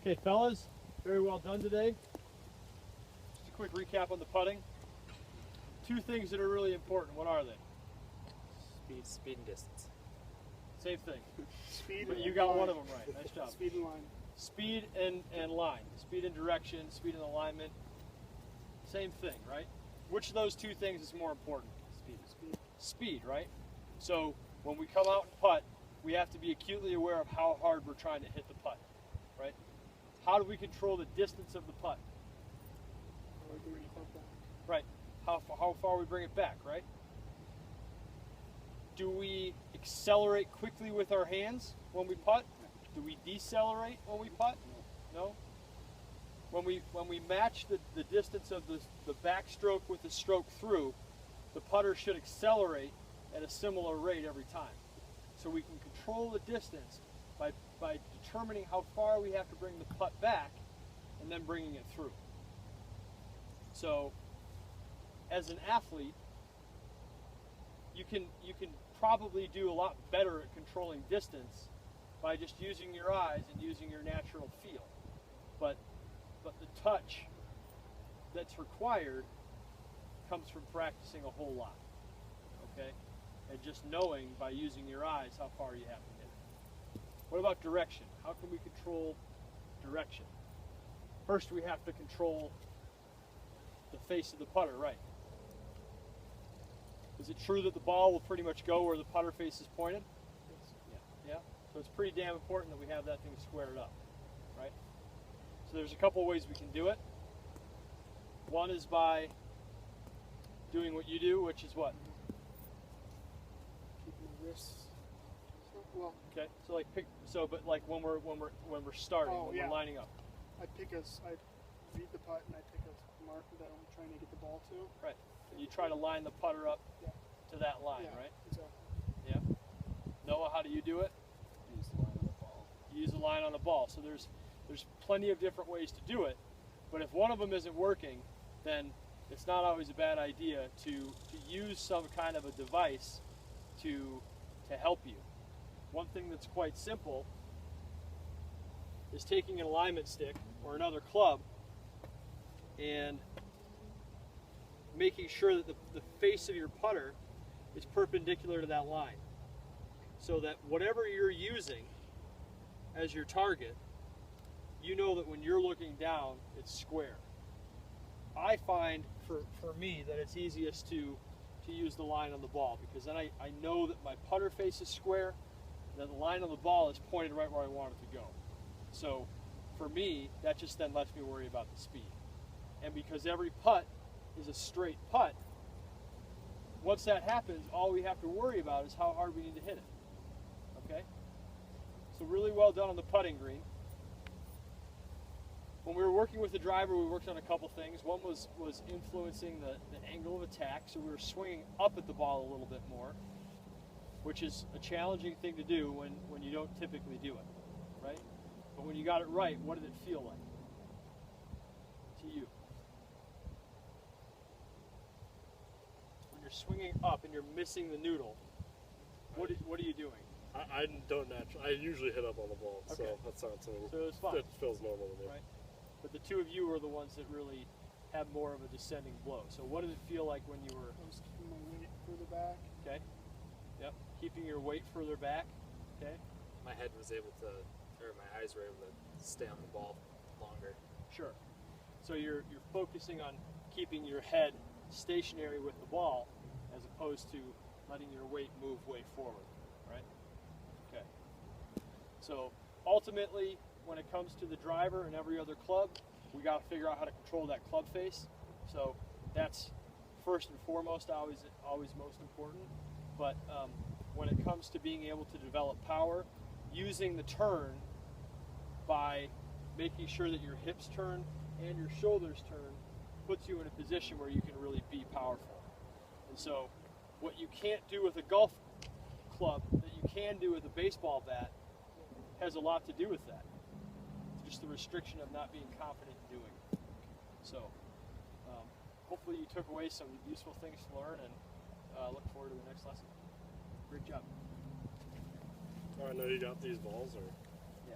Okay, fellas, very well done today. Just a quick recap on the putting. Two things that are really important. What are they? Speed and distance. Same thing. Speed But and you got line. one of them right. Nice job. Speed and line. Speed and line. Speed and direction, speed and alignment. Same thing, right? Which of those two things is more important? Speed. Speed, right? So when we come out and putt, we have to be acutely aware of how hard we're trying to hit the putt, right? How do we control the distance of the putt? Or doing it like that. Right. How far we bring it back, right? Do we accelerate quickly with our hands when we putt? Do we decelerate when we putt? No. When we match the distance of the backstroke with the stroke through, the putter should accelerate at a similar rate every time. So we can control the distance by determining how far we have to bring the putt back and then bringing it through. So as an athlete, you can probably do a lot better at controlling distance by just using your eyes and using your natural feel. But the touch that's required comes from practicing a whole lot, okay? And just knowing by using your eyes how far you have to hit it. What about direction? How can we control direction? First, we have to control the face of the putter, right? Is it true that the ball will pretty much go where the putter face is pointed? Yes. Yeah. So it's pretty damn important that we have that thing squared up, right? So there's a couple ways we can do it. One is by doing what you do, which is what? Keeping the wrists. Well, Okay. So like but like when we're starting, Oh, when yeah. we're lining up. I beat the putt and I pick a mark that I'm trying to get the ball to. Right. And you try to line the putter up Yeah. to that line, Yeah. right? Exactly. Yeah. Noah, how do you do it? Use the line on the ball. You use a line on the ball. So there's plenty of different ways to do it, but if one of them isn't working, then it's not always a bad idea to use some kind of a device to help you. One thing that's quite simple is taking an alignment stick or another club and making sure that the face of your putter is perpendicular to that line, so that whatever you're using as your target, you know that when you're looking down, it's square. I find for me that it's easiest to use the line on the ball, because then I know that my putter face is square, and that the line on the ball is pointed right where I want it to go. So for me, that just then lets me worry about the speed. And because every putt is a straight putt, once that happens, all we have to worry about is how hard we need to hit it. Okay? So really well done on the putting green. When we were working with the driver, we worked on a couple things. One was influencing the angle of attack, so we were swinging up at the ball a little bit more, which is a challenging thing to do when you don't typically do it, right? But when you got it right, what did it feel like to you? When you're swinging up and you're missing the noodle, what are you doing? I don't naturally. I usually hit up on the ball, Okay. so that's not something So it was fun. that feels normal to me. Right. But the two of you were the ones that really had more of a descending blow. So what did it feel like when you were, I was keeping my weight further back. okay? Yep. Keeping your weight further back, okay? My head was able to, or my eyes were able to stay on the ball longer. Sure. So you're focusing on keeping your head stationary with the ball as opposed to letting your weight move way forward, right? Okay. So ultimately, when it comes to the driver and every other club, we got to figure out how to control that club face. So that's first and foremost, always most important. But when it comes to being able to develop power, using the turn by making sure that your hips turn and your shoulders turn puts you in a position where you can really be powerful. And so what you can't do with a golf club that you can do with a baseball bat has a lot to do with that. Just the restriction of not being confident in doing it. So hopefully you took away some useful things to learn, and look forward to the next lesson. Great job. Oh, I know you got these balls, or Yeah.